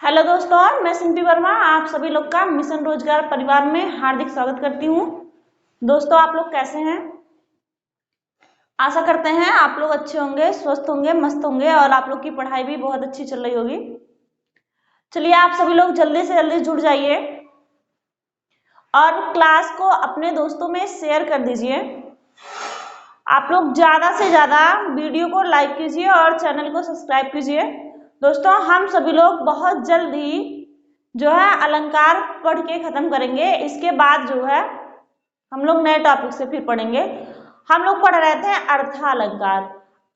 Hello दोस्तों, मैं सिंपी वर्मा आप सभी लोग का मिशन रोजगार परिवार में हार्दिक स्वागत करती हूँ। दोस्तों, आप लोग कैसे हैं? आशा करते हैं आप लोग अच्छे होंगे, स्वस्थ होंगे, मस्त होंगे और आप लोग की पढ़ाई भी बहुत अच्छी चल रही होगी। चलिए, आप सभी लोग जल्दी से जल्दी जुड़ जाइए और क्लास को अपने दोस्तों में शेयर कर दीजिए। आप लोग ज्यादा से ज्यादा वीडियो को लाइक कीजिए और चैनल को सब्सक्राइब कीजिए। दोस्तों, हम सभी लोग बहुत जल्द ही जो है अलंकार पढ़ के खत्म करेंगे। इसके बाद जो है हम लोग नए टॉपिक से फिर पढ़ेंगे। हम लोग पढ़ रहे थे अर्थालंकार।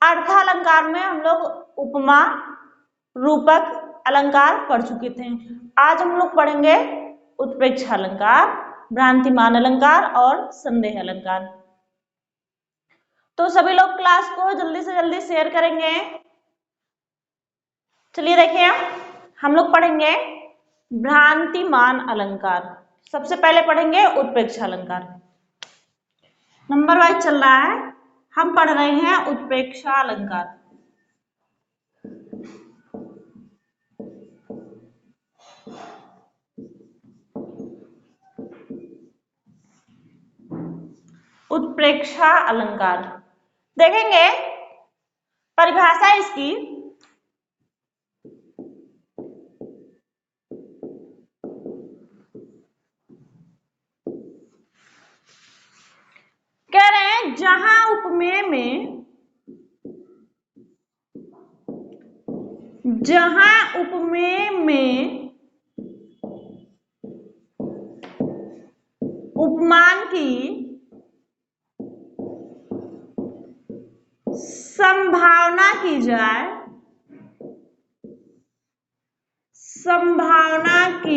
अर्थालंकार में हम लोग उपमा, रूपक अलंकार पढ़ चुके थे। आज हम लोग पढ़ेंगे उत्प्रेक्षा अलंकार, भ्रांतिमान अलंकार और संदेह अलंकार। तो सभी लोग क्लास को जल्दी से जल्दी शेयर करेंगे। चलिए देखिए, हम लोग पढ़ेंगे भ्रांतिमान अलंकार। सबसे पहले पढ़ेंगे उत्प्रेक्षा अलंकार। नंबर वाइज चल रहा है, हम पढ़ रहे हैं उत्प्रेक्षा अलंकार। उत्प्रेक्षा अलंकार देखेंगे, परिभाषा इसकी कह रहे हैं जहां उपमेय में उपमान की संभावना की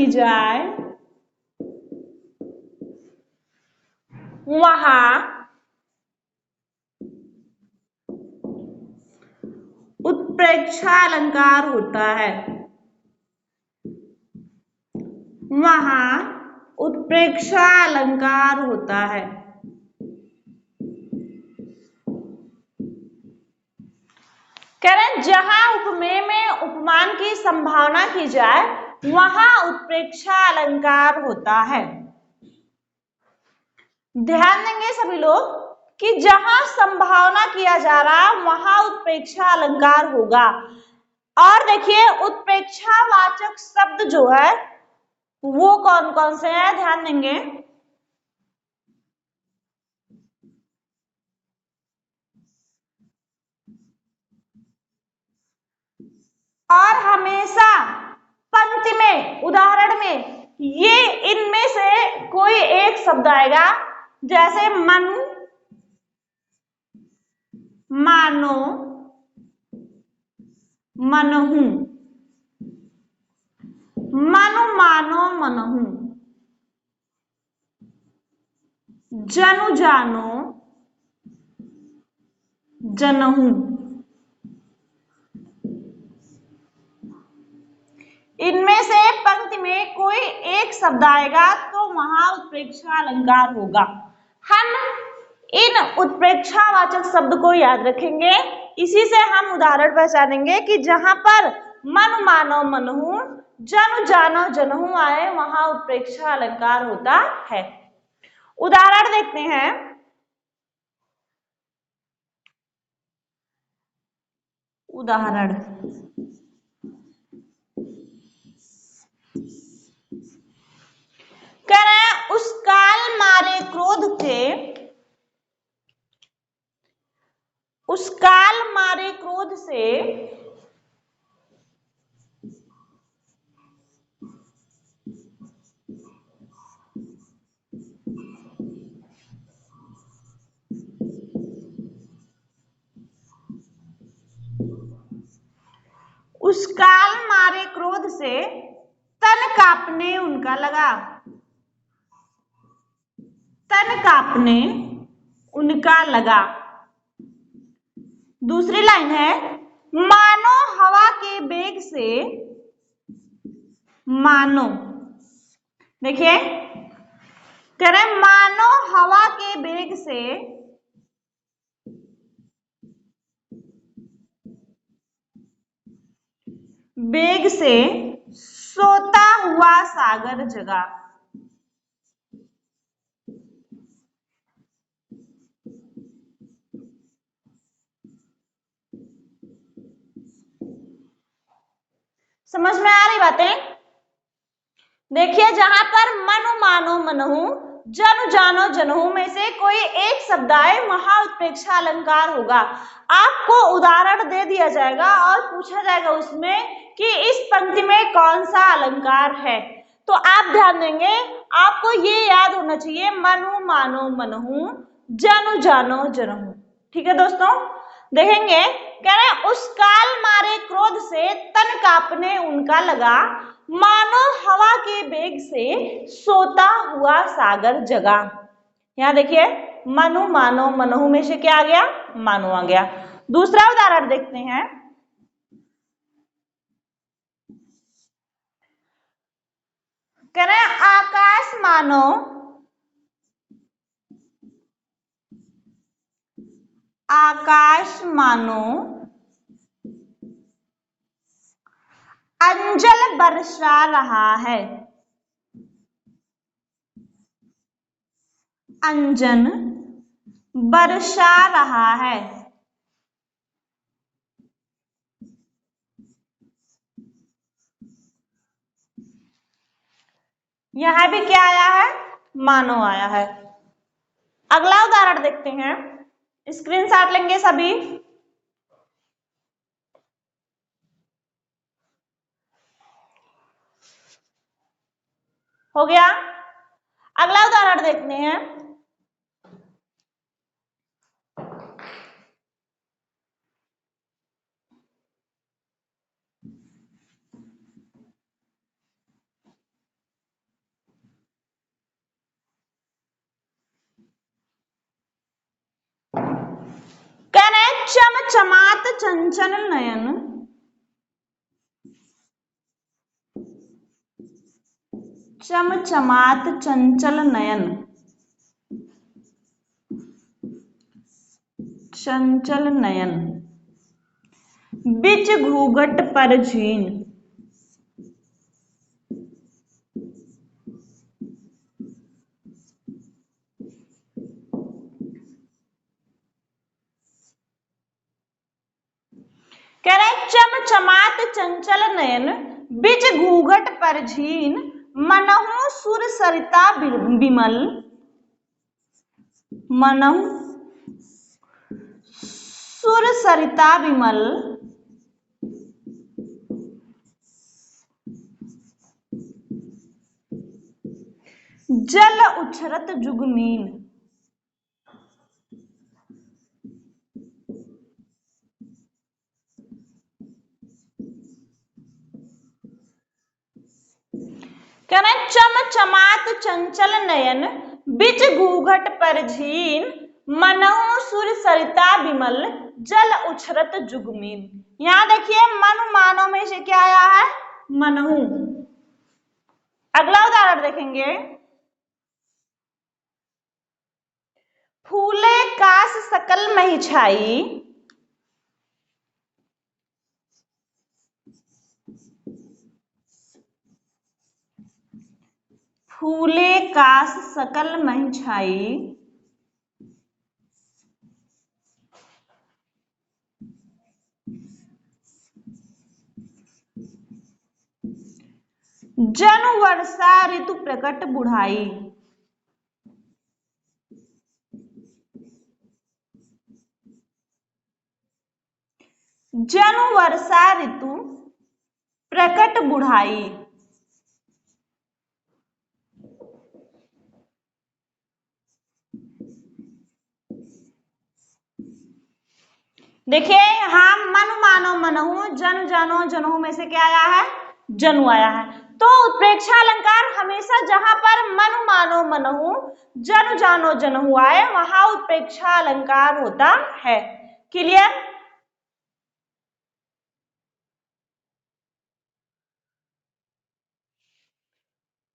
जाए वहां उत्प्रेक्षा अलंकार होता है। वहां उत्प्रेक्षा अलंकार होता है। कह रहे हैं जहां उपमेय में उपमान की संभावना की जाए वहां उत्प्रेक्षा अलंकार होता है। ध्यान देंगे सभी लोग कि जहां संभावना किया जा रहा वहां उत्प्रेक्षा अलंकार होगा। और देखिए, उत्प्रेक्षावाचक शब्द जो है वो कौन कौन से हैं, ध्यान देंगे। और हमेशा पंक्ति में, उदाहरण में ये इनमें से कोई एक शब्द आएगा, जैसे मनु, मानो, मनहु, मनु, मानो, मनहु, जनु, जानो, जनहु। इनमें से पंक्ति में कोई एक शब्द आएगा तो वहां उत्प्रेक्षा अलंकार होगा। हम इन उत्प्रेक्षावाचक शब्द को याद रखेंगे। इसी से हम उदाहरण पहचानेंगे कि जहां पर मन, मानो, मनहु, जनु, जानो, जनहु आए वहां उत्प्रेक्षा अलंकार होता है। उदाहरण देखते हैं। उदाहरण कह रहे हैं उस काल मारे क्रोध से, उस काल मारे क्रोध से उस काल मारे क्रोध से तन कांपने उनका लगा। तन कांपने उनका लगा। दूसरी लाइन है, मानो हवा के बेग से, मानो, देखिए कह रहे मानो हवा के बेग से सोता हुआ सागर जगा। समझ में आ रही बातें? देखिए, जहां पर मनु मानो मनहु, जनु जानो जनहु में से कोई एक शब्द आए वहां उत्प्रेक्षा अलंकार होगा। आपको उदाहरण दे दिया जाएगा और पूछा जाएगा उसमें कि इस पंक्ति में कौन सा अलंकार है। तो आप ध्यान देंगे, आपको ये याद होना चाहिए, मनु मानो मनहु, जनु जानो जनहु। ठीक है दोस्तों, देखेंगे, कह रहे उस काल मारे क्रोध से तन कांपने उनका लगा, मानो हवा के वेग से सोता हुआ सागर जगा। यहां देखिए, मनु मानो मनहु में से क्या आ गया? मानो आ गया। दूसरा उदाहरण देखते हैं। कह रहे आकाश मानो, आकाश मानो अंजल बरसा रहा है, अंजन बरसा रहा है। यहां भी क्या आया है? मानो आया है। अगला उदाहरण देखते हैं, स्क्रीनशॉट लेंगे सभी। हो गया? अगला उदाहरण देखते हैं। कह रहे चमचमात चंचल नयन, चमचमात चंचल नयन, चंचल नयन बिच घूंघट पर झीन। कह रहे चमचमात चंचल नयन बिच घूंघट पर झीन, मनहु सुर सरिता विमल, मनहु सुर सरिता विमल जल उछरत जुगमीन। कह रहे चमचमात चंचल नयन बिच घूंघट पर झीन, मनहु सुर सरिता विमल जल उछरत जुगमीन। यहां देखिए, मनु मानो में से क्या आया है? मनहु। अगला उदाहरण देखेंगे, फूले कास सकल मही छाई, फूले कास सकल मही छाई, जन वर्षा ऋतु प्रकट बुढ़ाई। जन वर्षा ऋतु प्रकट बुढ़ाई। देखिए, यहां मनु मानो मनहु, जनु जानो जनहु में से क्या आया है? जनु आया है। तो उत्प्रेक्षा अलंकार हमेशा जहां पर मनु मानो मनहु, जनु जानो जनहु आए वहां उत्प्रेक्षा अलंकार होता है। क्लियर?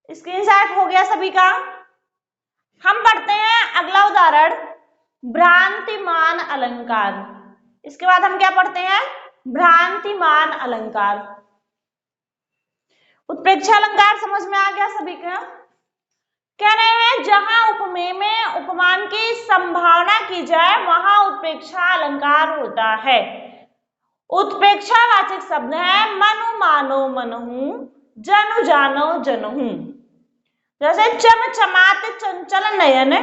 स्क्रीनशॉट हो गया सभी का? हम पढ़ते हैं अगला उदाहरण, भ्रांतिमान अलंकार। इसके बाद हम क्या पढ़ते हैं? भ्रांतिमान अलंकार। उत्प्रेक्षा अलंकार समझ में आ गया सभी का? कह रहे हैं जहां उपमेय में उपमान की संभावना की जाए वहां उत्प्रेक्षा अलंकार होता है। उत्प्रेक्षावाचक शब्द है मनु मानो मनहु, जनु जानो जनहु। जैसे चमचमात चंचल नयन,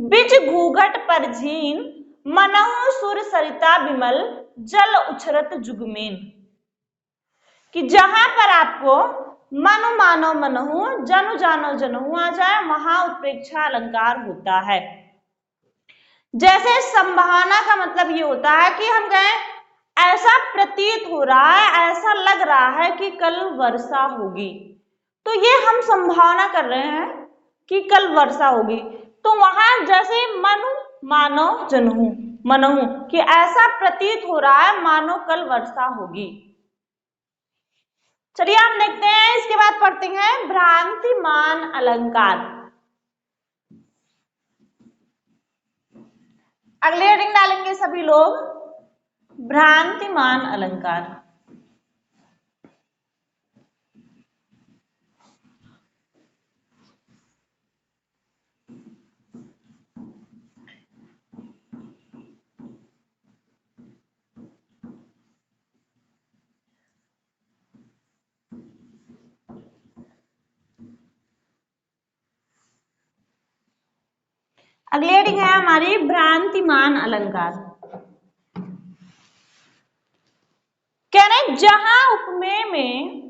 बिज घूघट पर झीन, मनहु सुर सरिता विमल, जल उछरत जुगमेन। कि जहां पर आपको मनु मानो मनहु, जनु जानो जनहु आ जाए वहां उत्प्रेक्षा अलंकार होता है। जैसे संभावना का मतलब ये होता है कि हम कहें ऐसा प्रतीत हो रहा है, ऐसा लग रहा है कि कल वर्षा होगी, तो ये हम संभावना कर रहे हैं कि कल वर्षा होगी। तो वहां जैसे मनु मानो जनहु मनहु कि ऐसा प्रतीत हो रहा है मानो कल वर्षा होगी। चलिए हम देखते हैं, इसके बाद पढ़ते हैं भ्रांतिमान अलंकार। अगले हेडिंग डालेंगे सभी लोग भ्रांतिमान अलंकार। अगली हेडिंग है हमारी भ्रांतिमान अलंकार। कह रहे जहां उपमेय में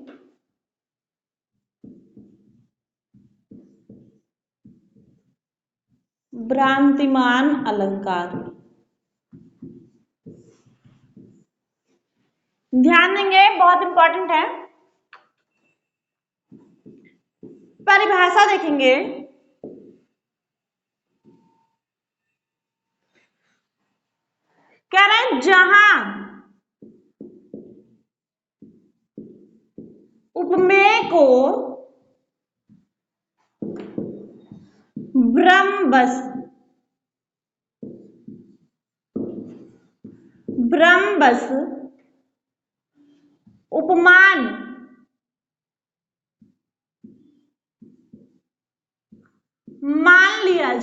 भ्रांतिमान अलंकार, ध्यान देंगे बहुत इंपॉर्टेंट है। परिभाषा देखेंगे, कह रहे हैं जहां उपमेय को भ्रमवश उपमान मान लिया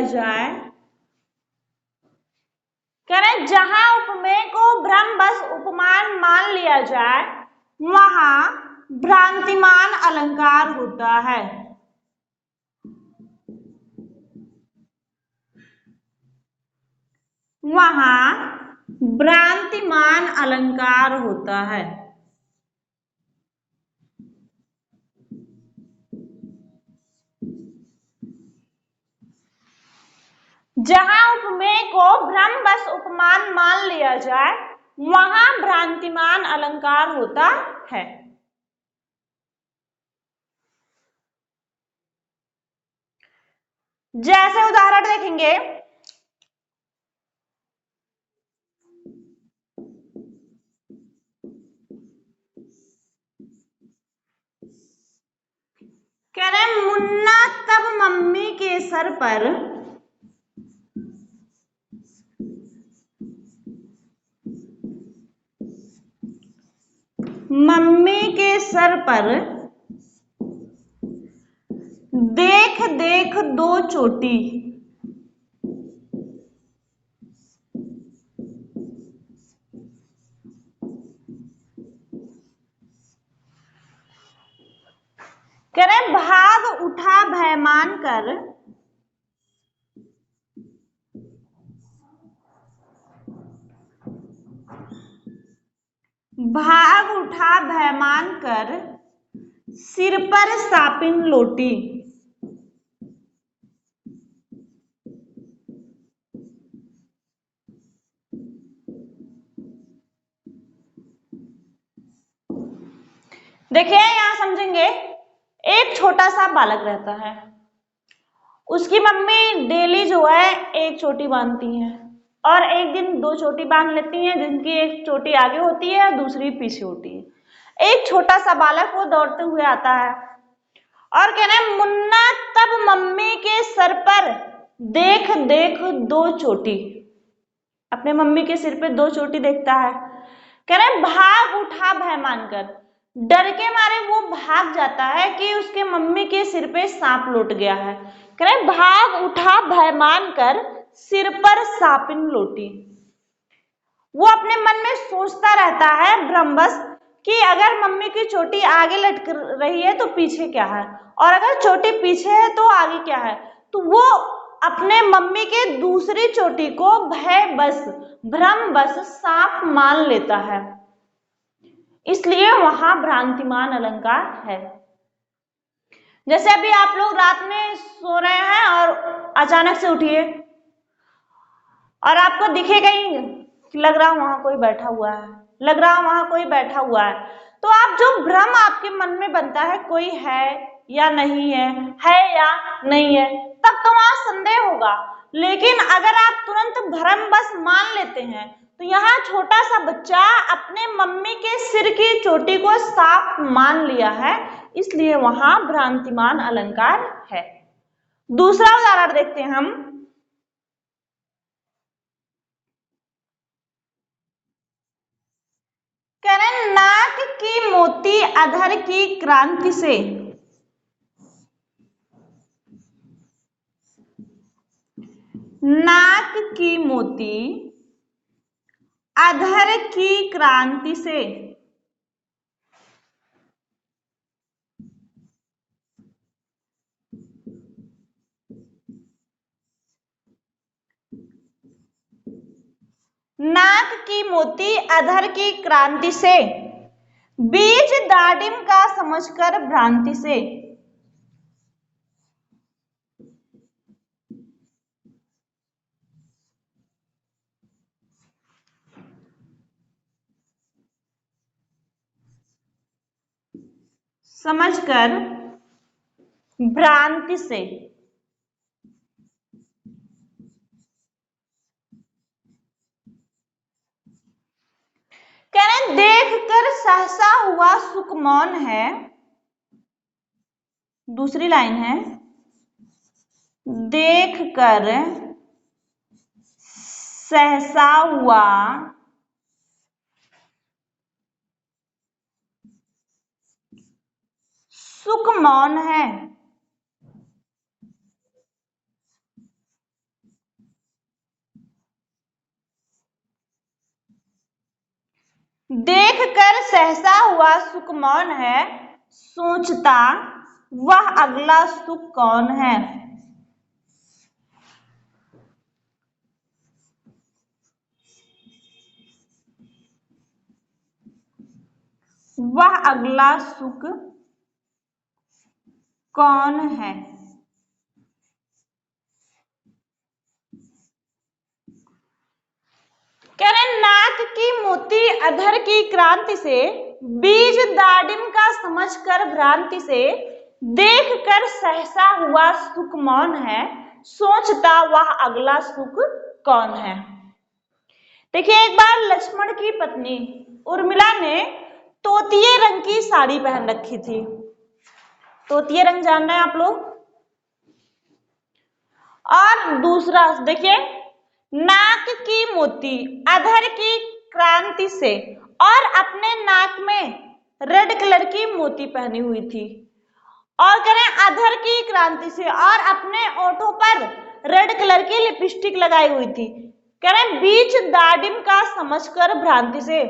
जाए, कह रहे जहां उपमेय को भ्रमवश उपमान मान लिया जाए वहां भ्रांतिमान अलंकार होता है। वहां भ्रांतिमान अलंकार होता है। जहां उपमेय को भ्रमवश उपमान मान लिया जाए वहां भ्रांतिमान अलंकार होता है। जैसे उदाहरण देखेंगे, कह रहे मुन्ना तब मम्मी के सर पर देख देख दो चोटी। कह रहे भाग उठा भयमान कर, भाग उठा भयमान कर सिर पर सापिन लोटी। देखिए यहां समझेंगे, एक छोटा सा बालक रहता है, उसकी मम्मी डेली जो है एक चोटी बांधती है और एक दिन दो चोटी बांध लेती हैं, जिनकी एक चोटी आगे होती है और दूसरी पीछे होती है। एक छोटा सा बालक वो दौड़ते हुए आता है और कह रहे मुन्ना तब मम्मी के सर पर देख देख दो चोटी। अपने मम्मी के सिर पे 2 चोटी देखता है। कह रहे भाग उठा भय मानकर, डर के मारे वो भाग जाता है कि उसके मम्मी के सिर पे सांप लौट गया है। कह रहे भाग उठा भय मानकर, सिर पर सांपिन लोटी। वो अपने मन में सोचता रहता है भ्रमवश कि अगर मम्मी की चोटी आगे लटक रही है तो पीछे क्या है, और अगर चोटी पीछे है तो आगे क्या है। तो वो अपने मम्मी के दूसरी चोटी को भय बस भ्रम बस सांप मान लेता है, इसलिए वहां भ्रांतिमान अलंकार है। जैसे अभी आप लोग रात में सो रहे हैं और अचानक से उठिए और आपको दिखेगा ही, लग रहा वहां कोई बैठा हुआ है, लग रहा वहां कोई बैठा हुआ है, तो आप जो भ्रम आपके मन में बनता है कोई है या नहीं है या नहीं है, तब तो वहां संदेह होगा। लेकिन अगर आप तुरंत भ्रम बस मान लेते हैं, तो यहाँ छोटा सा बच्चा अपने मम्मी के सिर की चोटी को सांप मान लिया है, इसलिए वहां भ्रांतिमान अलंकार है। दूसरा उदाहरण देखते हैं हम। करण नाक की मोती अधर की क्रांति से, नाक की मोती अधर की क्रांति से, नाक की मोती अधर की क्रांति से, बीज दाडिम का समझकर भ्रांति से। समझकर भ्रांति से, कह रहे देख कर सहसा हुआ सुख मौन है। दूसरी लाइन है, देख कर सहसा हुआ सुख मौन है। देख कर सहसा हुआ सुख मौन है, सोचता वह अगला सुख कौन है। वह अगला सुख कौन है। कह रहे नाक की मोती अधर की क्रांति से, बीज दाडिम का समझकर भ्रांति से, देख कर सहसा हुआ सुख मौन है, सोचता वह अगला सुख कौन है। देखिए एक बार लक्ष्मण की पत्नी उर्मिला ने तोतिये रंग की साड़ी पहन रखी थी। तोतिये रंग जान रहे हैं आप लोग। और दूसरा देखिए, नाक की मोती अधर की क्रांति से, और अपने नाक में रेड कलर की मोती पहनी हुई थी, और करें अधर की क्रांति से, और अपने ओठों पर रेड कलर की लिपस्टिक लगाई हुई थी। करें बीच दाडिम का समझकर भ्रांति से,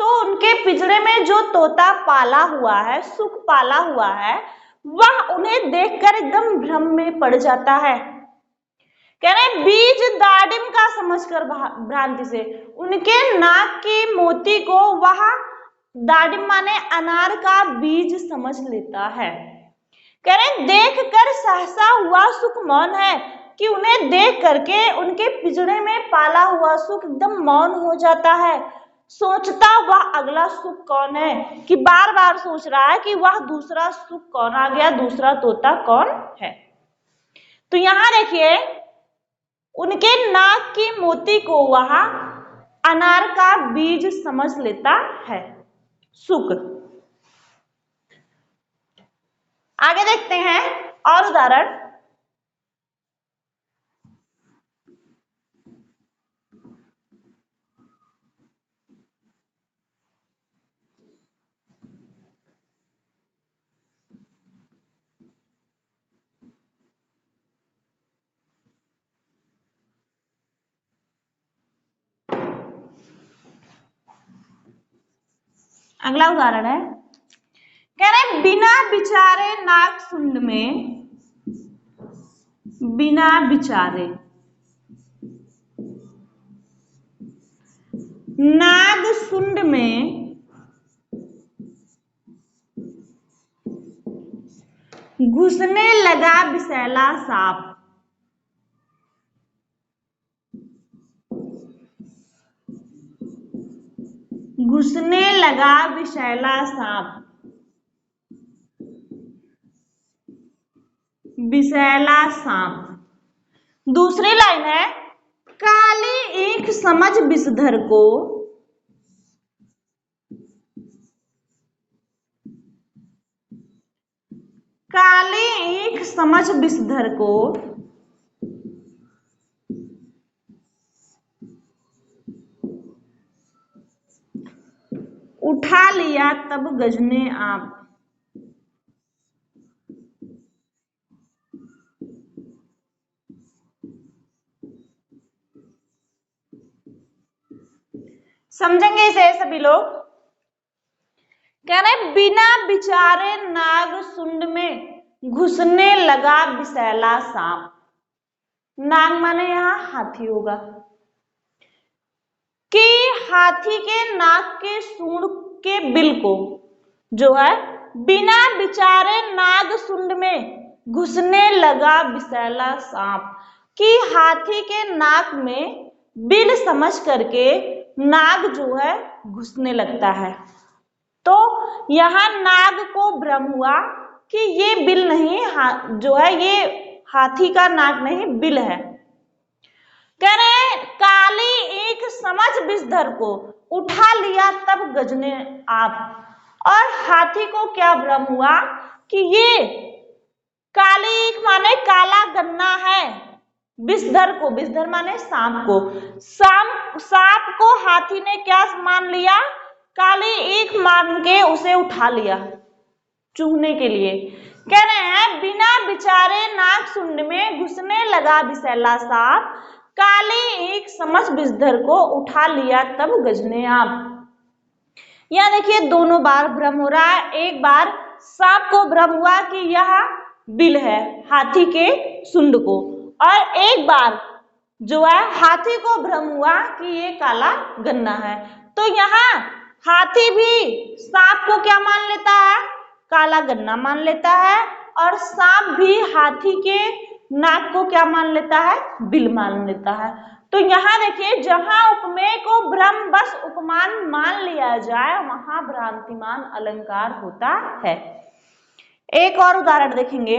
तो उनके पिंजरे में जो तोता पाला हुआ है, सुख पाला हुआ है, वह उन्हें देखकर एकदम भ्रम में पड़ जाता है। कह रहे बीज दाडिम का समझकर भ्रांति से, उनके नाक की मोती को वह दाडिम माने अनार का बीज समझ लेता है। कह रहे देख कर सहसा हुआ सुख मौन है, कि उन्हें देख करके उनके पिंजरे में पाला हुआ सुख एकदम मौन हो जाता है। सोचता वह अगला सुख कौन है, कि बार बार सोच रहा है कि वह दूसरा सुख कौन आ गया, दूसरा तोता कौन है। तो यहां देखिए उनके नाक की मोती को वह अनार का बीज समझ लेता है, सुख। आगे देखते हैं और उदाहरण। अगला उदाहरण है, कह रहे बिना बिचारे नाग सुंड में, बिना बिचारे नाग सुंड में घुसने लगा विषैला सांप। घुसने लगा विषैला सांप, विषैला सांप। दूसरी लाइन है, काली ईख समझ विषधर को, काली ईख समझ विषधर को उठा लिया तब गजने आप। समझेंगे इसे सभी लोग। कह रहे बिना बिचारे नाग सुंड में घुसने लगा विषैला सांप। नाग माने यहां हाथी होगा, कि हाथी के नाक के सूंड के बिल को जो है बिना बिचारे नाग सुंड में घुसने लगा विषैला सांप, कि हाथी के नाक में बिल समझ करके नाग जो है घुसने लगता है। तो यहां नाग को भ्रम हुआ कि ये बिल नहीं, जो है ये हाथी का नाक नहीं, बिल है। कह रहे काली ईख समझ विषधर को उठा लिया तब गजने आप। और हाथी को क्या भ्रम हुआ कि ये काली ईख माने काला गन्ना है, विषधर को, विषधर माने सांप को, सांप को हाथी ने क्या मान लिया, काली ईख मान के उसे उठा लिया चूहने के लिए। कह रहे हैं बिना बिचारे नाग सुंड में घुसने लगा विषैला सांप, काली ईख समझ विषधर को उठा लिया तब गजने आप। यहां देखिए दोनों बार भ्रम हो रहा है। एक बार सांप को भ्रम हुआ कि यह बिल है हाथी के सुंड को, और एक बार जो है हाथी को भ्रम हुआ कि ये काला गन्ना है। तो यहाँ हाथी भी सांप को क्या मान लेता है, काला गन्ना मान लेता है, और सांप भी हाथी के नाक को क्या मान लेता है, बिल मान लेता है। तो यहाँ देखिए जहां उपमेय को भ्रम बस उपमान मान लिया जाए वहां भ्रांतिमान अलंकार होता है। एक और उदाहरण देखेंगे।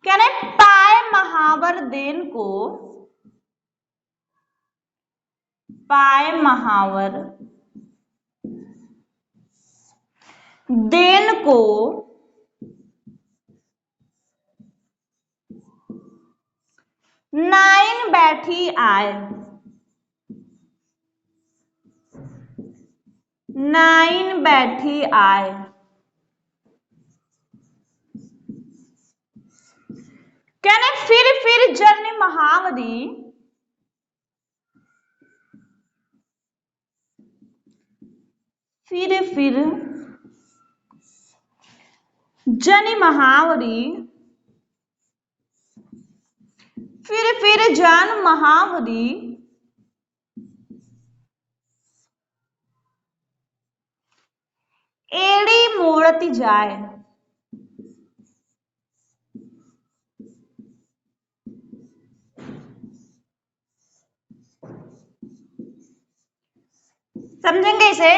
कह रहे पाए महावर देन को, पाए महावर देन को नाइन बैठी आए, नाइन बैठी आए। कहने फिर जन महावरी, फिर जन महावरी, फिर जन महावरी एड़ी मोड़ती जाए। समझेंगे इसे।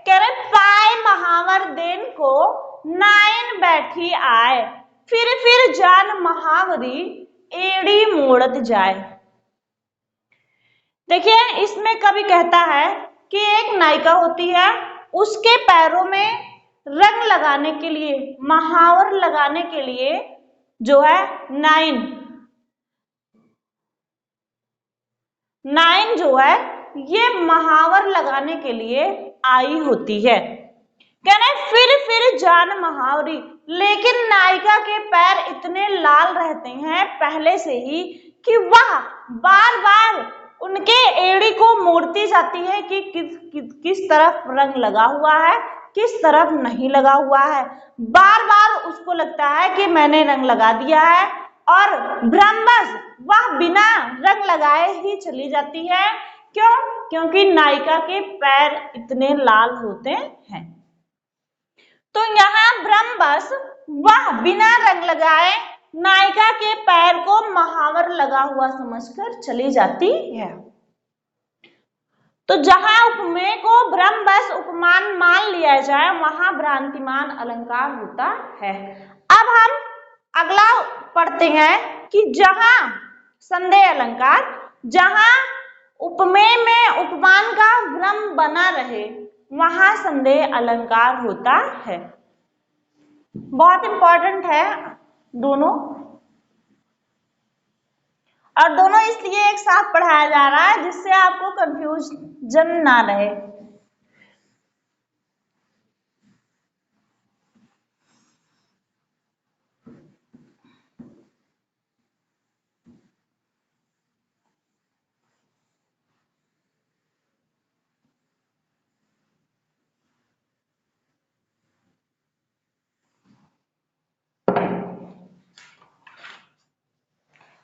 कह रहे पाए महावर देन को नाइन बैठी आए, फिर जान महावरी एड़ी मोड़त जाए। देखिए इसमें कवि कहता है कि एक नायिका होती है, उसके पैरों में रंग लगाने के लिए, महावर लगाने के लिए जो है नाइन जो है ये महावर लगाने के लिए आई होती है। कहने फिर जान महावरी, लेकिन नायिका के पैर इतने लाल रहते हैं पहले से ही कि वह बार बार उनके एड़ी को मोड़ती जाती है कि किस तरफ रंग लगा हुआ है, किस तरफ नहीं लगा हुआ है। बार बार उसको लगता है कि मैंने रंग लगा दिया है, और ब्रह्मवश वह बिना रंग लगाए ही चली जाती है। क्यों? क्योंकि नायिका के पैर इतने लाल होते हैं। तो यहाँ ब्रह्मवश वह बिना रंग लगाए नायिका के पैर को महावर लगा हुआ समझकर चली जाती है। तो जहां उपमेय को ब्रह्मवश उपमान मान लिया जाए वहां भ्रांतिमान अलंकार होता है। अब हम अगला पढ़ते हैं कि जहां संदेह अलंकार, जहां उपमेय में उपमान का भ्रम बना रहे वहां संदेह अलंकार होता है। बहुत इंपॉर्टेंट है दोनों, और दोनों इसलिए एक साथ पढ़ाया जा रहा है जिससे आपको कंफ्यूजन ना रहे।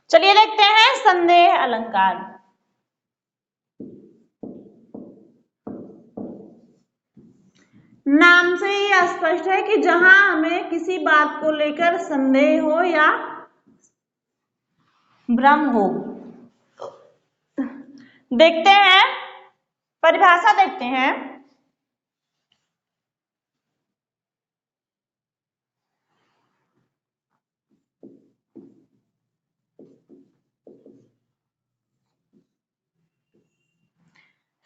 चलिए देखते हैं संदेह अलंकार। नाम से ही स्पष्ट है कि जहां हमें किसी बात को लेकर संदेह हो या भ्रम हो। देखते हैं परिभाषा, देखते हैं।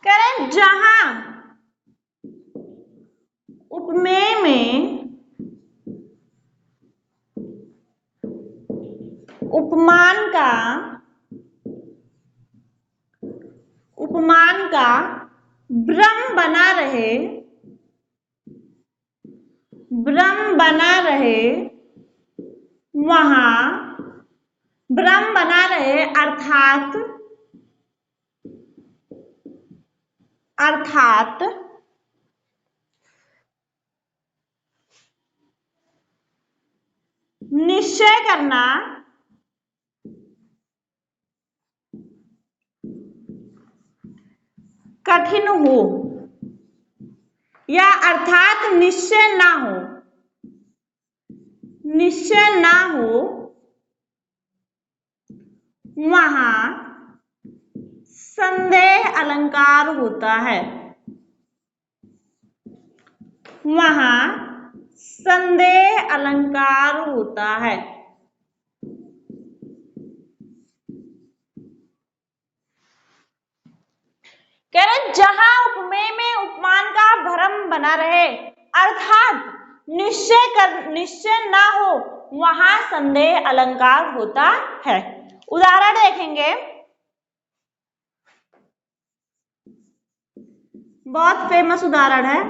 कह रहे जहां उपमेय में उपमान का भ्रम बना रहे वहां भ्रम बना रहे अर्थात निश्चय करना कठिन हो, या अर्थात निश्चय ना हो वहां संदेह अलंकार होता है। वहां संदेह अलंकार होता है। कह रहे जहां उपमेय में उपमान का भ्रम बना रहे अर्थात निश्चय ना हो वहां संदेह अलंकार होता है। उदाहरण देखेंगे, बहुत फेमस उदाहरण है।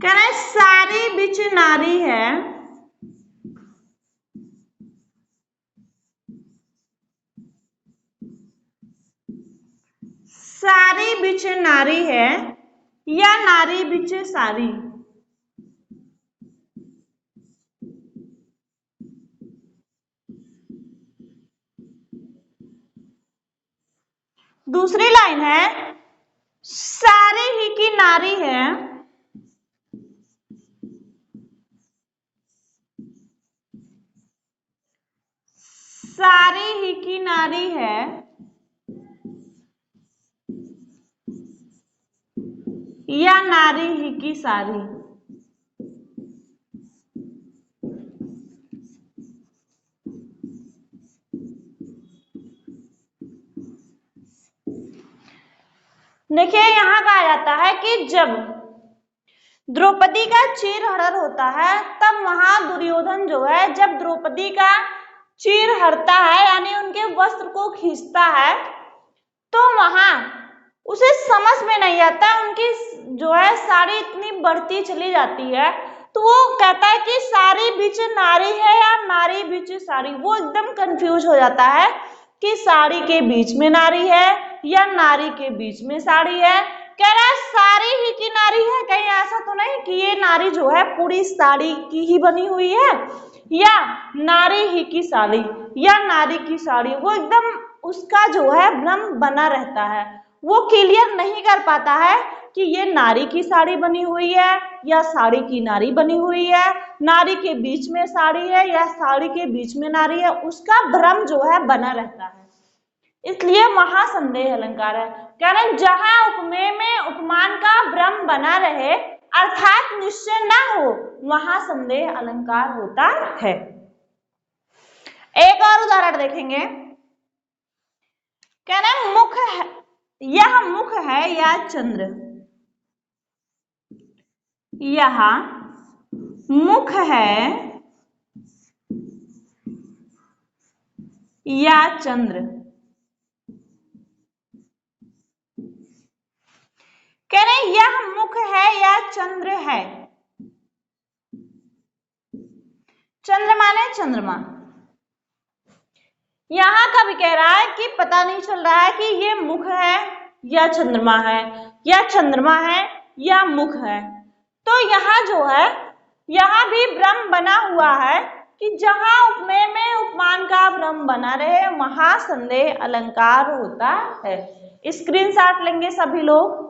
कह रहे सारी बिच नारी है, सारी बिच नारी है या नारी बिच सारी। दूसरी लाइन है सारी ही की नारी है, सारी ही की नारी है या नारी ही की सारी। देखिए यहां कहा जाता है कि जब द्रौपदी का चीर हरण होता है तब वहां दुर्योधन जो है जब द्रौपदी का चीर हरता है यानी उनके वस्त्र को खींचता है तो वहां उसे समझ में नहीं आता, उनकी जो है साड़ी इतनी बढ़ती चली जाती है तो वो कहता है कि साड़ी साड़ी बीच नारी है या नारी बीच साड़ी, वो एकदम कंफ्यूज हो जाता है कि साड़ी के बीच में नारी है या नारी के बीच में साड़ी है। कह रहा है साड़ी ही की नारी है, कहीं ऐसा तो नहीं कि ये नारी जो है पूरी साड़ी की ही बनी हुई है, या नारी ही की साड़ी या नारी की साड़ी, वो एकदम उसका जो है भ्रम बना रहता है, वो क्लियर नहीं कर पाता है कि ये नारी की साड़ी बनी हुई है या साड़ी की नारी बनी हुई है, नारी के बीच में साड़ी है या साड़ी के बीच में नारी है, उसका भ्रम जो है बना रहता है, इसलिए वहां संदेह अलंकार है। कह रहे जहां उपमेय में उपमान का भ्रम बना रहे अर्थात निश्चय ना हो, वहां संदेह अलंकार होता है। एक और उदाहरण देखेंगे। कह रहे मुख है, यह मुख है या चंद्र, यह मुख है या चंद्र। कह रहे यह मुख है या चंद्र है, चंद्र माने चंद्रमा। यहां का भी कह रहा है कि पता नहीं चल रहा है कि ये मुख है या चंद्रमा है, या चंद्रमा है या मुख है, तो यहाँ जो है यहाँ भी भ्रम बना हुआ है कि जहां उपमेय में उपमान का भ्रम बना रहे वहां संदेह अलंकार होता है। स्क्रीनशॉट लेंगे सभी लोग।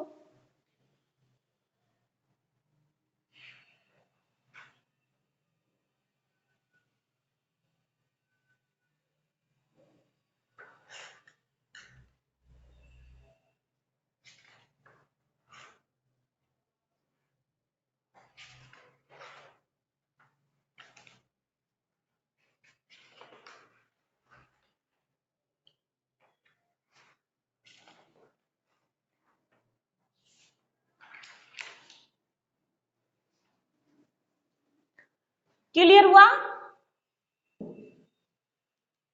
क्लियर हुआ?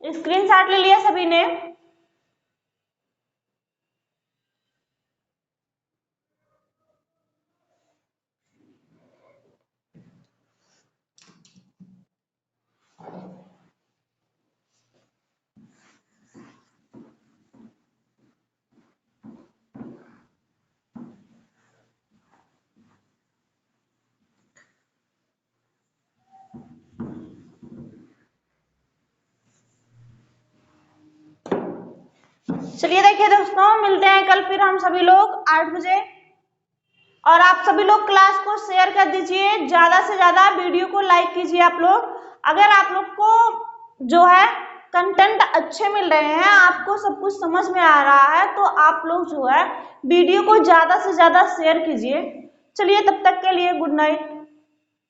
स्क्रीनशॉट ले लिया सभी ने? चलिए देखिए दोस्तों, मिलते हैं कल फिर हम सभी लोग 8 बजे, और आप सभी लोग क्लास को शेयर कर दीजिए, ज्यादा से ज्यादा वीडियो को लाइक कीजिए आप लोग। अगर आप लोग को जो है कंटेंट अच्छे मिल रहे हैं, आपको सब कुछ समझ में आ रहा है, तो आप लोग जो है वीडियो को ज्यादा से ज्यादा शेयर कीजिए। चलिए तब तक के लिए गुड नाइट।